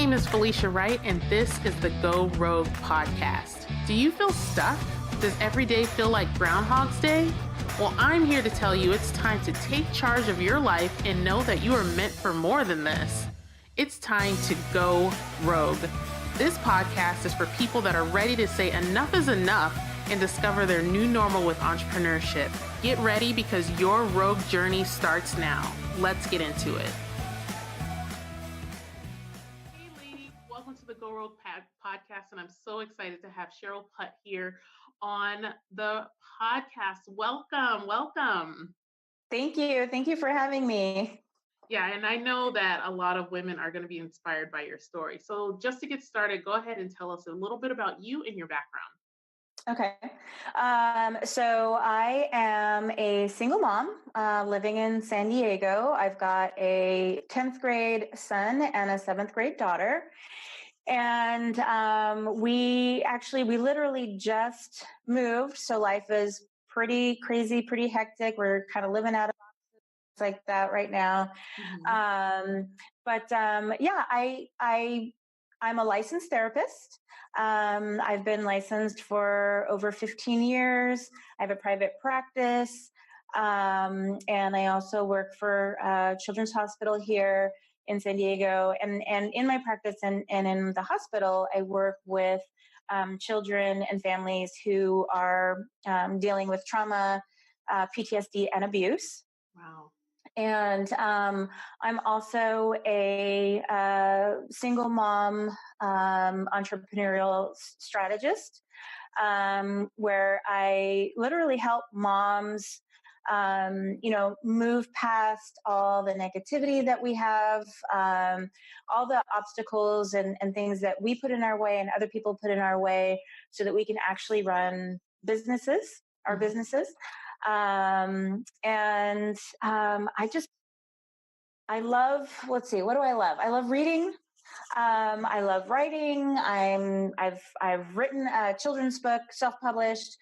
name is Felicia Wright, and this is the Go Rogue podcast. Do you feel stuck? Does every day feel like Groundhog's Day? Well, I'm here to tell you it's time to take charge of your life and know that you are meant for more than this. It's time to go rogue. This podcast is for people that are ready to say enough is enough and discover their new normal with entrepreneurship. Get ready because your rogue journey starts now. Let's get into it. Hey ladies, welcome to the Go Rogue podcast, and I'm so excited to have Cheryll Putt here on the podcast. Welcome. Thank you. Thank you for having me. Yeah, and I know that a lot of women are going to be inspired by your story. So just to get started, go ahead and tell us a little bit about you and your background. Okay. So I am a single mom living in San Diego. I've got a 10th grade son and a 7th grade daughter. And we literally just moved. So life is pretty crazy, pretty hectic. We're kind of living out of like that right now. Mm-hmm. I'm a licensed therapist. I've been licensed for over 15 years. I have a private practice. And I also work for Children's Hospital here in San Diego. And in my practice and in the hospital, I work with children and families who are dealing with trauma, PTSD, and abuse. Wow. And I'm also a single mom entrepreneurial strategist, where I literally help moms, move past all the negativity that we have, all the obstacles and things that we put in our way and other people put in our way so that we can actually run businesses, our Mm-hmm. businesses. I love, what do I love? I love reading. I love writing. I've written a children's book, self-published,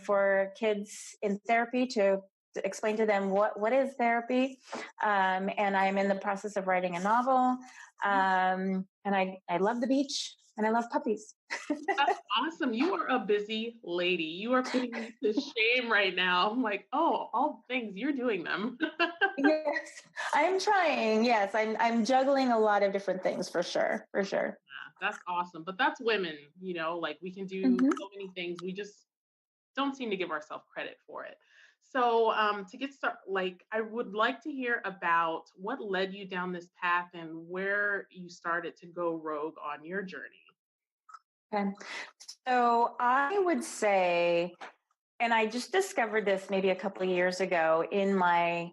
for kids in therapy to explain to them what is therapy. And I'm in the process of writing a novel. And I love the beach and I love puppies. That's awesome. You are a busy lady. You are putting me to shame right now. I'm like, oh, all the things, you're doing them. Yes, I'm trying. Yes, I'm juggling a lot of different things for sure. Yeah, that's awesome. But that's women, like we can do Mm-hmm. so many things. We just don't seem to give ourselves credit for it. So to get started, I would like to hear about what led you down this path and where you started to go rogue on your journey. Okay. So I would say, and I just discovered this maybe a couple of years ago in my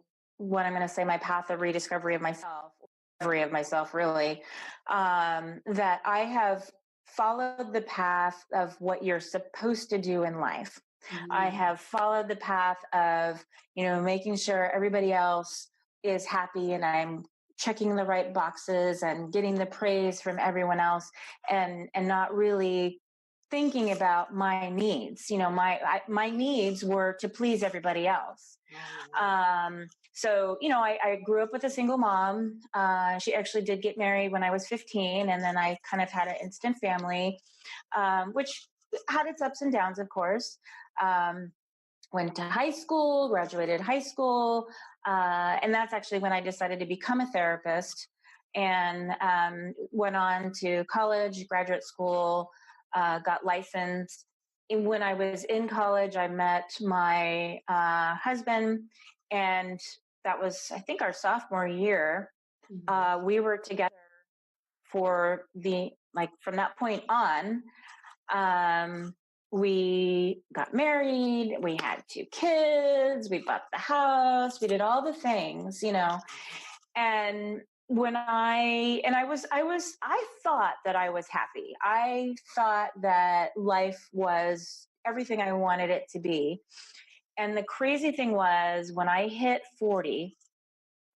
path of rediscovery of myself, really, that I have followed the path of what you're supposed to do in life. Mm-hmm. I have followed the path of, making sure everybody else is happy and I'm checking the right boxes and getting the praise from everyone else and not really thinking about my needs. My needs were to please everybody else. So, I grew up with a single mom. She actually did get married when I was 15. And then I kind of had an instant family, which had its ups and downs, of course. Went to high school, graduated high school. And that's actually when I decided to become a therapist and went on to college, graduate school, got licensed. And when I was in college, I met my husband, and that was, I think, our sophomore year. Mm-hmm. We were together for from that point on. We got married, we had 2 kids, we bought the house, we did all the things, and I thought that I was happy. I thought that life was everything I wanted it to be. And the crazy thing was when I hit 40,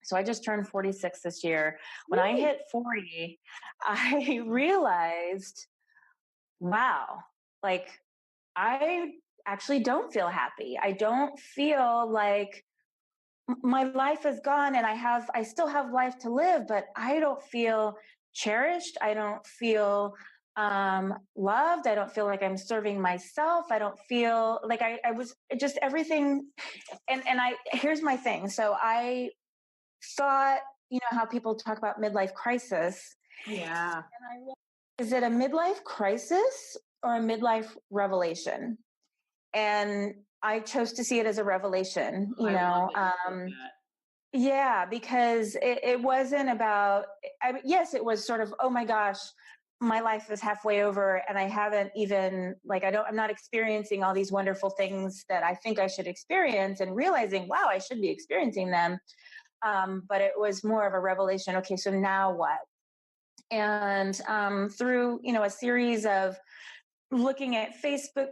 so I just turned 46 this year. When I hit 40, I realized, wow, I actually don't feel happy. I don't feel like my life is gone and I still have life to live, but I don't feel cherished. I don't feel loved. I don't feel like I'm serving myself. I don't feel like I was just everything. Here's my thing. So I thought, how people talk about midlife crisis. Yeah. And I realized, is it a midlife crisis or a midlife revelation? And I chose to see it as a revelation, I love that you said that. yeah, because it wasn't about, yes, it was sort of, oh my gosh, my life is halfway over and I haven't even, like, I'm not experiencing all these wonderful things that I think I should experience, and realizing, wow, I should be experiencing them. But it was more of a revelation. Okay, so now what? And through, a series of looking at Facebook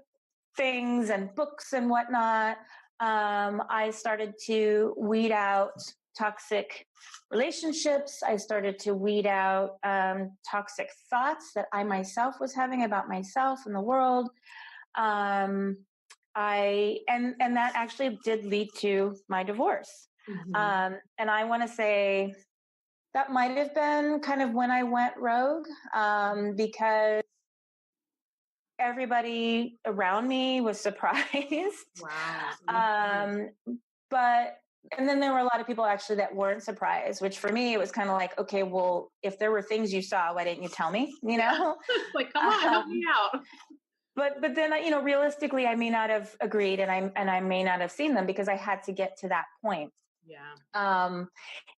things and books and whatnot, I started to weed out toxic relationships. I started to weed out toxic thoughts that I myself was having about myself and the world. And that actually did lead to my divorce. And I want to say that might have been kind of when I went rogue, because everybody around me was surprised. Wow. But and then there were a lot of people actually that weren't surprised, which for me it was kind of like, okay, well, if there were things you saw, why didn't you tell me? Like, come on, help me out. But then realistically, I may not have agreed, and I may not have seen them, because I had to get to that point. Yeah.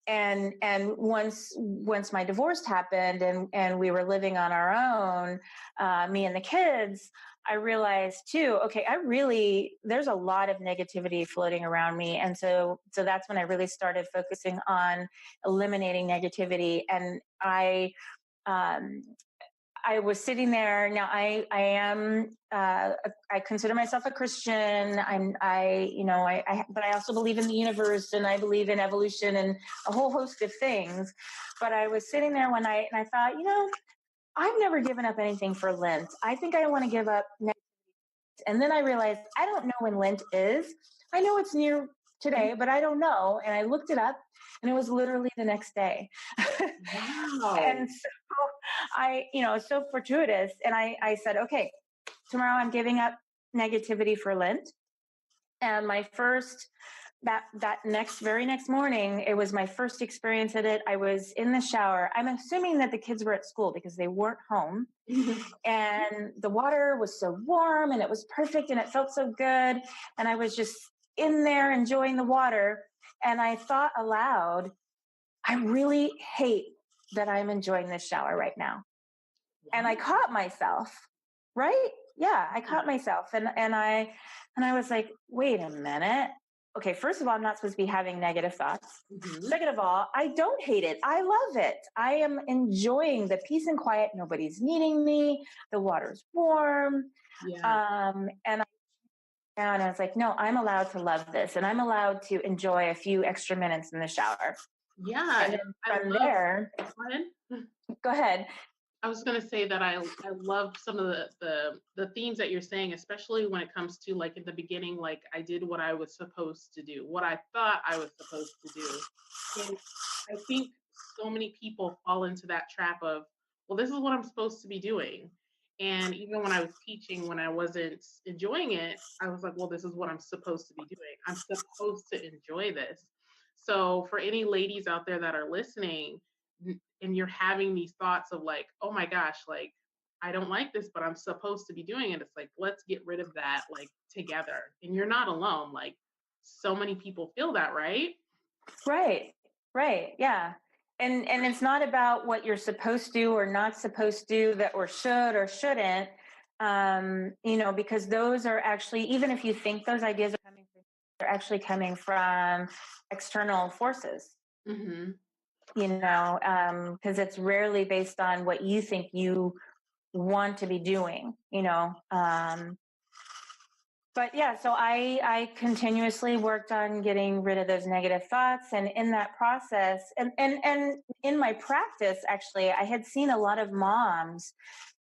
And once my divorce happened, and we were living on our own, me and the kids, I realized too, okay, there's a lot of negativity floating around me. And so that's when I really started focusing on eliminating negativity. And I was sitting there. Now I consider myself a Christian. But I also believe in the universe, and I believe in evolution and a whole host of things. But I was sitting there one night and I thought, I've never given up anything for Lent. I think I want to give up next. And then I realized, I don't know when Lent is. I know it's near today, but I don't know. And I looked it up, and it was literally the next day. Wow. And so it's so fortuitous. And I said, okay, tomorrow I'm giving up negativity for Lent. And my first, that very next morning, it was my first experience at it. I was in the shower. I'm assuming that the kids were at school because they weren't home. And the water was so warm and it was perfect and it felt so good. And I was just in there enjoying the water. And I thought aloud, I really hate that I'm enjoying this shower right now. Wow. And I caught myself, right? Yeah, I caught myself. And I was like, wait a minute. Okay, first of all, I'm not supposed to be having negative thoughts. Second of all, I don't hate it. I love it. I am enjoying the peace and quiet. Nobody's needing me. The water's warm. Yeah. And I was like, no, I'm allowed to love this, and I'm allowed to enjoy a few extra minutes in the shower. Yeah. And then from there, go ahead. I was going to say that I love some of the themes that you're saying, especially when it comes to, like, in the beginning, like, I did what I was supposed to do, what I thought I was supposed to do. And I think so many people fall into that trap of, well, this is what I'm supposed to be doing. And even when I was teaching, when I wasn't enjoying it, I was like, well, this is what I'm supposed to be doing. I'm supposed to enjoy this. So for any ladies out there that are listening, and you're having these thoughts of like, oh my gosh, like, I don't like this, but I'm supposed to be doing it. It's like, let's get rid of that, like, together. And you're not alone. Like, so many people feel that, right? Right. Yeah. And it's not about what you're supposed to or not supposed to, that or should or shouldn't, because those are actually, even if you think those ideas are coming from, they're actually coming from external forces. Because it's rarely based on what you think you want to be doing, but yeah, so I continuously worked on getting rid of those negative thoughts. And in that process, and in my practice, actually, I had seen a lot of moms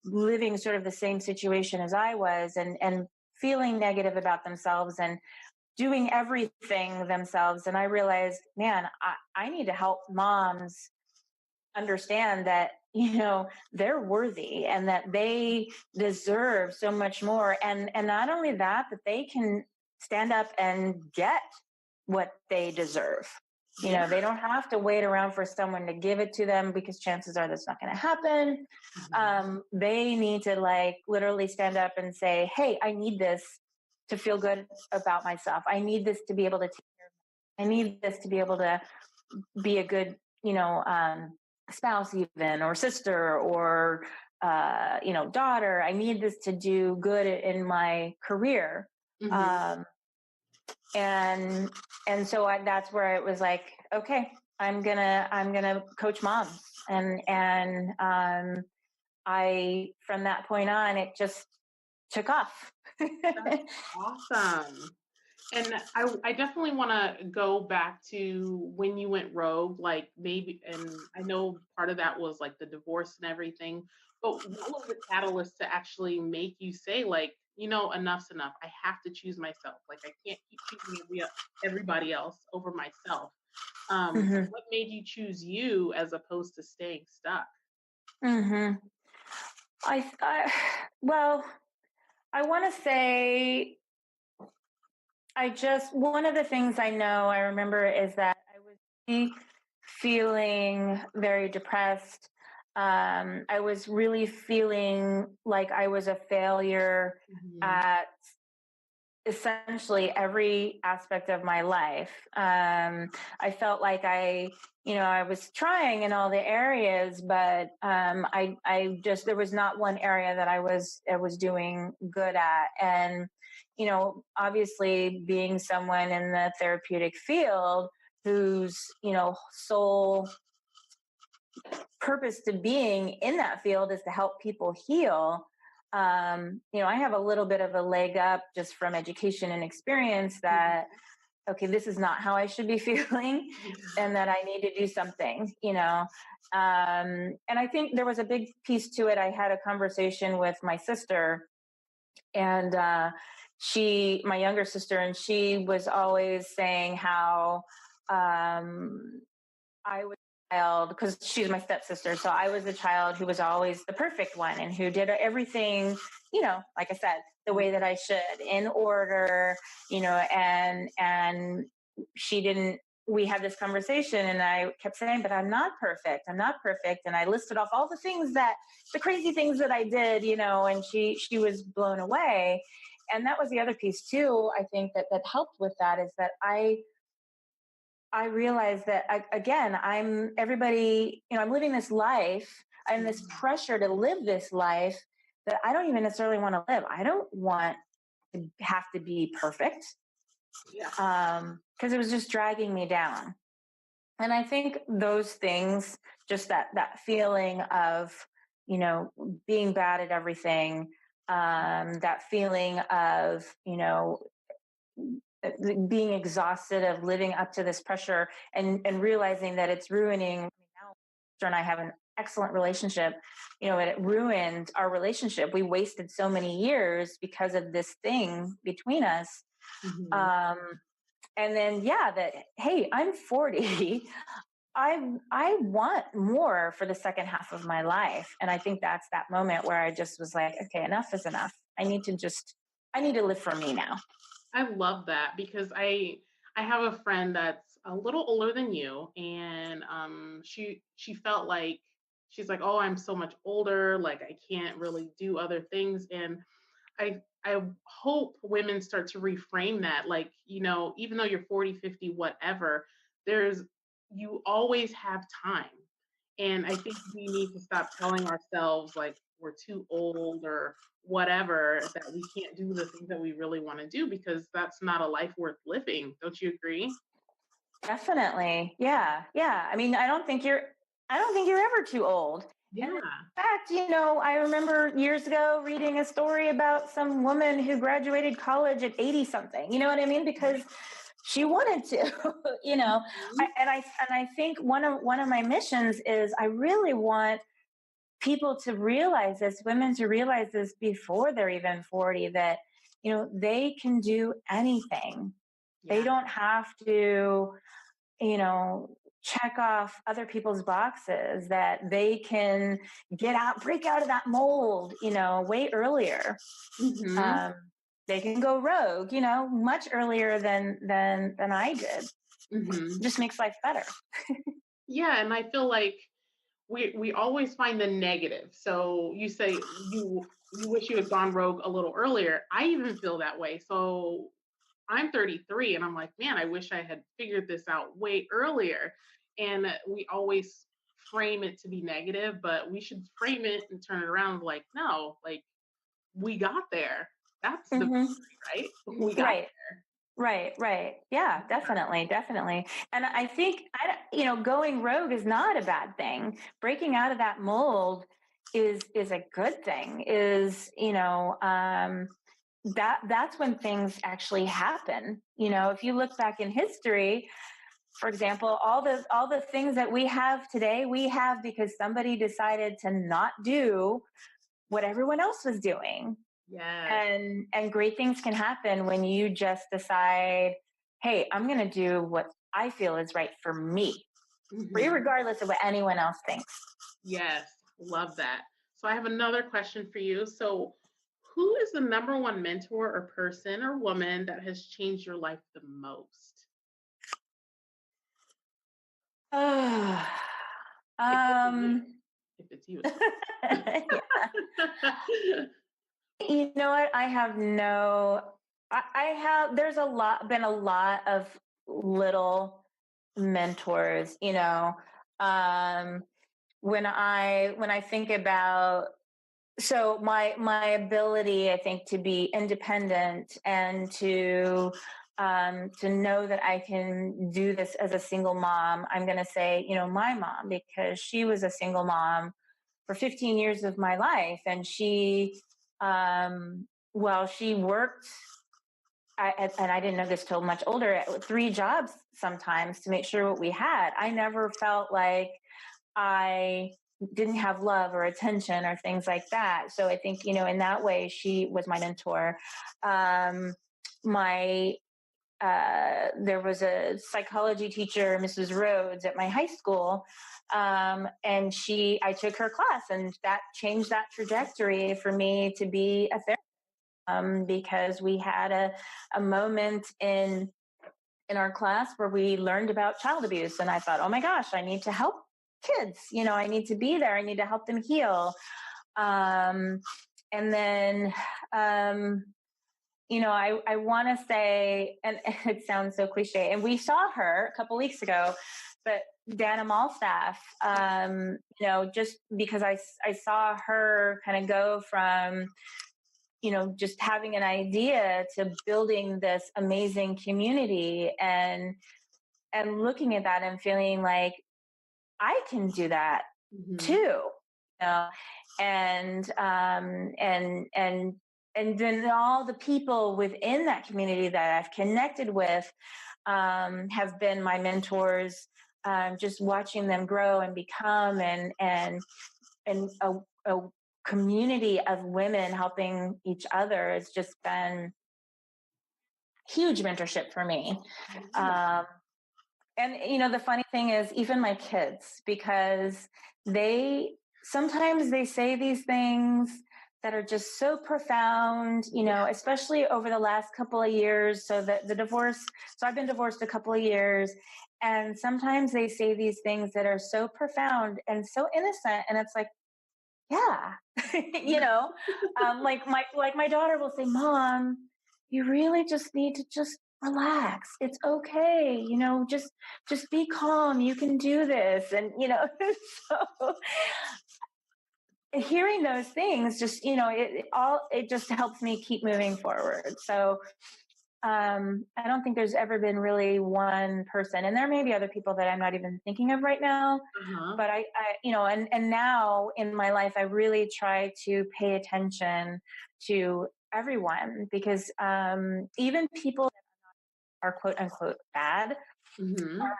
living sort of the same situation as I was, and feeling negative about themselves and doing everything themselves. And I realized, man, I need to help moms understand that, they're worthy and that they deserve so much more. And not only that, that they can stand up and get what they deserve. Yeah. They don't have to wait around for someone to give it to them, because chances are that's not going to happen. They need to literally stand up and say, hey, I need this to feel good about myself. I need this to be able to take care of myself. I need this to be able to be a good, spouse even, or sister, or, daughter. I need this to do good in my career. Mm-hmm. And so that's where it was like, okay, I'm gonna coach moms. And I, from that point on, it just took off. That's awesome. And I definitely want to go back to when you went rogue, like maybe, and I know part of that was like the divorce and everything, but what was the catalyst to actually make you say, like, enough's enough. I have to choose myself. Like, I can't keep choosing everybody else over myself. Mm-hmm. What made you choose you as opposed to staying stuck? Mm-hmm. Well, I want to say, one of the things I remember is that I was really feeling very depressed. I was really feeling like I was a failure Mhm. at essentially every aspect of my life. I felt like I was trying in all the areas, but I just, there was not one area that I was doing good at. And, obviously being someone in the therapeutic field whose, sole purpose to being in that field is to help people heal. I have a little bit of a leg up just from education and experience that, okay, this is not how I should be feeling, and that I need to do something. And I think there was a big piece to it. I had a conversation with my sister, and my younger sister, and she was always saying how I was a child, because she's my stepsister. So I was a child who was always the perfect one and who did everything, like I said, the way that I should, in order, and she didn't. We had this conversation and I kept saying, but I'm not perfect. I'm not perfect. And I listed off all the crazy things that I did, and she was blown away. And that was the other piece too. I think that helped with that is that I realized that I'm everybody, I'm living this life. I'm this pressure to live this life that I don't even necessarily want to live. I don't want to have to be perfect. Yeah. Because it was just dragging me down. And I think those things, just that feeling of, being bad at everything, that feeling of, being exhausted of living up to this pressure, and realizing that it's ruining. Now and I have an excellent relationship, and it ruined our relationship. We wasted so many years because of this thing between us. Mhm. And then, that, hey, I'm 40. I want more for the second half of my life. And I think that's that moment where I just was like, okay, enough is enough. I need to live for me now. I love that because I have a friend that's a little older than you, and she felt like she's like, oh, I'm so much older, like I can't really do other things. And I hope women start to reframe that, like, even though you're 40, 50, whatever, there's you always have time. And I think we need to stop telling ourselves like we're too old or whatever, that we can't do the things that we really want to do, because that's not a life worth living. Don't you agree? Definitely. Yeah. Yeah. I mean, I don't think you're ever too old. And in Yeah. fact, I remember years ago reading a story about some woman who graduated college at 80 something. You know what I mean? Because she wanted to, Mhm. I think one of my missions is I really want people to realize this, women to realize this before they're even 40, that, they can do anything. They Yeah. don't have to, you know, check off other people's boxes, that they can break out of that mold, way earlier. Mm-hmm. Um, they can go rogue, much earlier than I did. Mm-hmm. Just makes life better. Yeah, and I feel like we always find the negative. So you say you wish you had gone rogue a little earlier. I even feel that way. So I'm 33 and I'm like, man, I wish I had figured this out way earlier. And we always frame it to be negative, but we should frame it and turn it around like, no, like we got there. That's the Hmm. victory, right? We got Right. Right. Yeah, definitely. And I think, going rogue is not a bad thing. Breaking out of that mold is a good thing. That's when things actually happen. If you look back in history, for example, all the things that we have today, we have because somebody decided to not do what everyone else was doing. Yes. And great things can happen when you just decide, hey, I'm going to do what I feel is right for me, Mhm. regardless of what anyone else thinks. Yes, love that. So I have another question for you. So who is the number one mentor or person or woman that has changed your life the most? It could be you. um, If it's you, it's yeah. fine. You know what? I have, there's been a lot of little mentors, um, when I think about, so my ability, I think, to be independent and to know that I can do this as a single mom. I'm going to say, my mom, because she was a single mom for 15 years of my life, and while she worked, and I didn't know this till much older, 3 jobs sometimes to make sure what we had. I never felt like I didn't have love or attention or things like that. So I think, in that way, she was my mentor. My There was a psychology teacher, Mrs. Rhodes, at my high school, and I took her class, and that changed that trajectory for me to be a therapist, because we had a moment in our class where we learned about child abuse, and I thought, oh my gosh, I need to help kids. I need to be there. I need to help them heal. Um, and then, I want to say, and it sounds so cliche, and we saw her a couple weeks ago, but Dana Malstaff, just because I saw her kind of go from, just having an idea to building this amazing community, and looking at that and feeling like I can do that too, Mhm. know, and and then all the people within that community that I've connected with, have been my mentors. Just watching them grow and become, and a community of women helping each other has just been huge mentorship for me. Yeah. Um, And the funny thing is, even my kids, because they sometimes they say these things that are just so profound, Yeah. especially over the last couple of years. So that the divorce, so I've been divorced a couple of years, and sometimes they say these things that are so profound and so innocent, and it's like, yeah, you know, like my daughter will say, "Mom, you really just need to just relax. It's okay. Just be calm. You can do this." And so hearing those things, just it just helps me keep moving forward. So I don't think there's ever been really one person, and there may be other people that I'm not even thinking of right now. Uh-huh. But and now in my life, I really try to pay attention to everyone, because even people that are quote unquote bad Mhm. are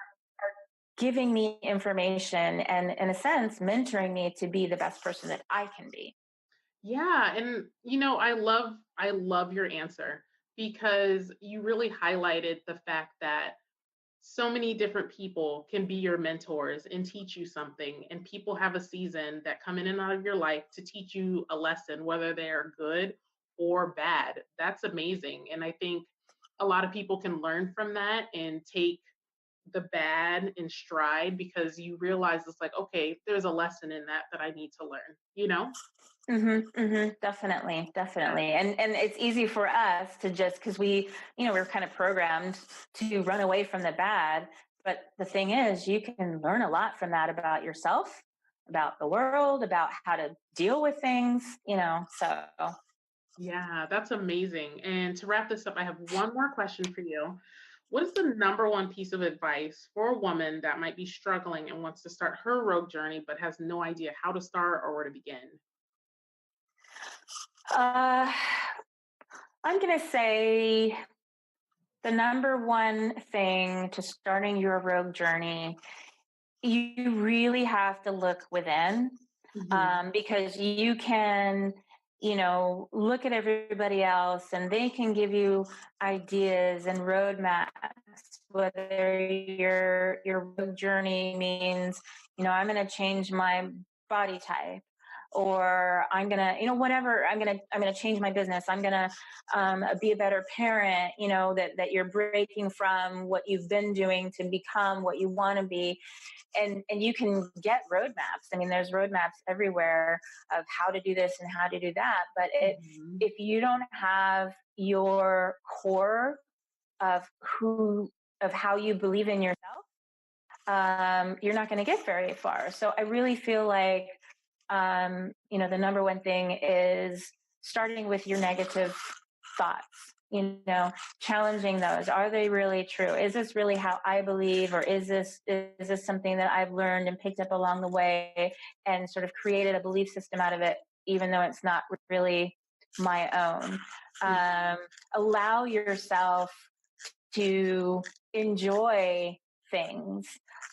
giving me information and, in a sense, mentoring me to be the best person that I can be. Yeah, and I love your answer because you really highlighted the fact that so many different people can be your mentors and teach you something. And people have a season that come in and out of your life to teach you a lesson, whether they're good or bad. That's amazing. And I think a lot of people can learn from that and take the bad in stride because you realize it's like, okay, there's a lesson in that I need to learn, you know? Definitely, Yeah. definitely. And it's easy for us to just, because we're kind of programmed to run away from the bad. But the thing is, you can learn a lot from that about yourself, about the world, about how to deal with things. So, Yeah, that's amazing. And to wrap this up, I have one more question for you. What is the number one piece of advice for a woman that might be struggling and wants to start her rogue journey but has no idea how to start or where to begin? uh, I'm going to say the number one thing to starting your rogue journey, you really have to look within, Hmm. because you can, look at everybody else and they can give you ideas and roadmaps, whether your road journey means, I'm going to change my body type, or I'm going to, whatever, I'm going to change my business. I'm going to be a better parent, that you're breaking from what you've been doing to become what you want to be. And you can get roadmaps. I mean, there's roadmaps everywhere of how to do this and how to do that. But Hmm. if you don't have your core of how you believe in yourself, you're not going to get very far. So I really feel like, the number one thing is starting with your negative thoughts, challenging those. Are they really true? Is this really how I believe? Or is this something that I've learned and picked up along the way and sort of created a belief system out of it, even though it's not really my own? Allow yourself to enjoy things.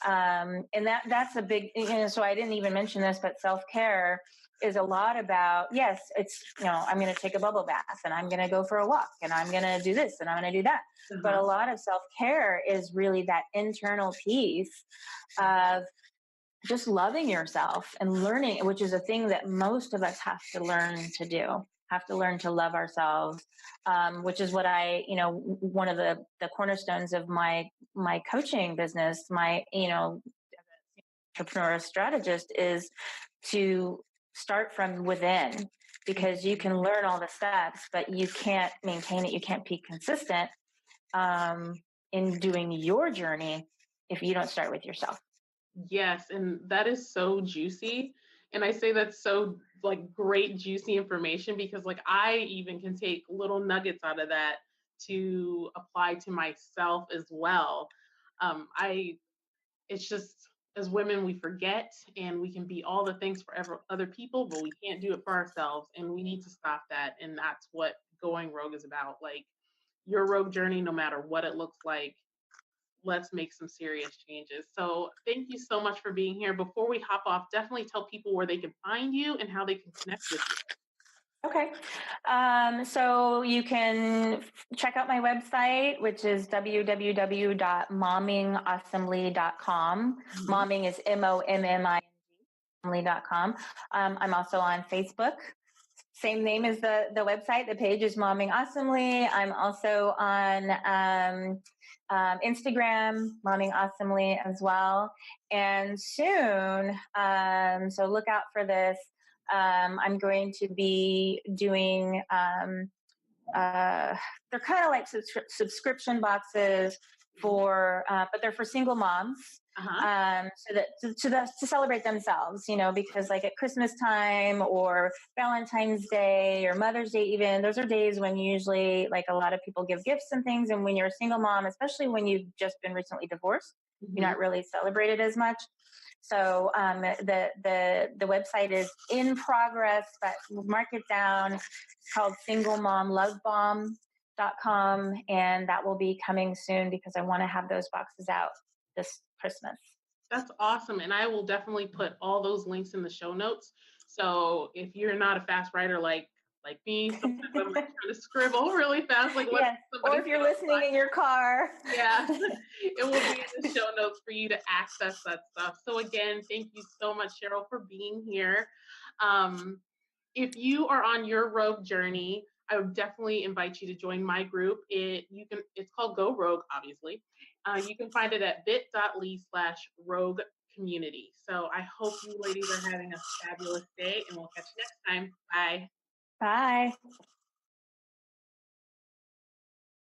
And that's a big, so I didn't even mention this, but self-care is a lot about, yes, it's, I'm going to take a bubble bath and I'm going to go for a walk and I'm going to do this and I'm going to do that. But a Uh-huh. lot of self-care is really that internal piece of just loving yourself and learning, which is a thing that most of us have to learn to do, have to learn to love ourselves, which is what one of the cornerstones of my coaching business, my, entrepreneur strategist, is to start from within, because you can learn all the steps, but you can't maintain it. You can't be consistent in doing your journey if you don't start with yourself. Yes, and that is so juicy. And I say that's so like great juicy information because like I even can take little nuggets out of that to apply to myself as well. I It's just as women we forget and we can be all the things for other people, but we can't do it for ourselves, and we need to stop that. And that's what going rogue is about. Like your rogue journey, no matter what it looks like, let's make some serious changes. So thank you so much for being here. Before we hop off, definitely tell people where they can find you and how they can connect with you. Okay. So you can check out my website, which is www.mommingawesomely.com. Mhm. Momming is MOMMING.com. I'm also on Facebook. Same name as the website. The page is Momming Awesomely. I'm also on Instagram, Momming Awesomely as well. And soon, so look out for this. I'm going to be doing, they're kind of like subscription boxes but they're for single moms. Uh-huh. So that to celebrate themselves, because like at Christmas time or Valentine's Day or Mother's Day, even those are days when usually like a lot of people give gifts and things. And when you're a single mom, especially when you've just been recently divorced, you're Mhm. not really celebrated as much. So the website is in progress, but mark it down. It's called singlemomlovebomb.com, and that will be coming soon because I want to have those boxes out this Christmas. That's awesome. And I will definitely put all those links in the show notes. So if you're not a fast writer like me, sometimes I'm like trying to scribble really fast, like what's Yes. the Or if you're listening in your car. Yeah, it will be in the show notes for you to access that stuff. So again, thank you so much, Cheryl, for being here. Um, if you are on your rogue journey, I would definitely invite you to join my group. It's called Go Rogue, obviously. You can find it at bit.ly/rogue community. So I hope you ladies are having a fabulous day, and we'll catch you next time. Bye. Bye.